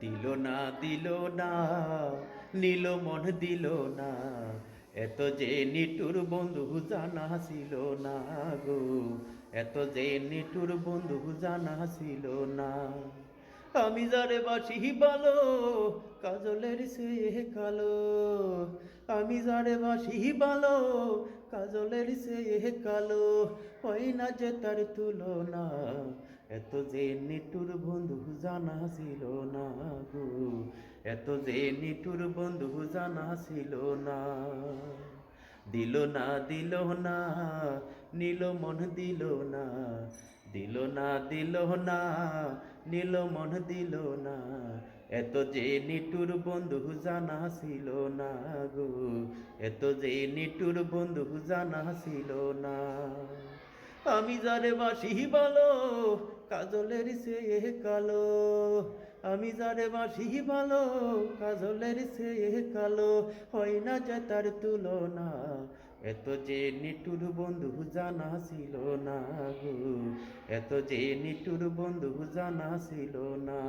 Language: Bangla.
দিল না দিল না, নিল মন দিল না, এত যে নিটুর বন্ধু জানা ছিল না গো, এত যে নিটুর বন্ধু জানা ছিল না। আমি যারে বাসি ভালো, কাজলের সে কালো, আমি যারে বাসি ভালো, কাজলের সে কালো, হয় না যে তার তুলনা, এত যে নিটুর বন্ধু জানা ছিল না গো, এত যে নিটুর বন্ধু জানা ছিল না। দিল না দিল না, নিল মন দিল না, দিল না দিল না, নিল মন দিল না, এত যে নিটুর বন্ধু জানা ছিল না গো, এত যে নিটুর বন্ধু জানা ছিল না। আমি যারে বাসি ভালো, কাজলের সে কালো, আমি যারে বাসি ভালো, কাজলের সে কালো, হয় না যে তার তুলনা, এত যে নিটুর বন্ধু জানা ছিল না গো, এত যে নিটুর বন্ধু জানা ছিল না।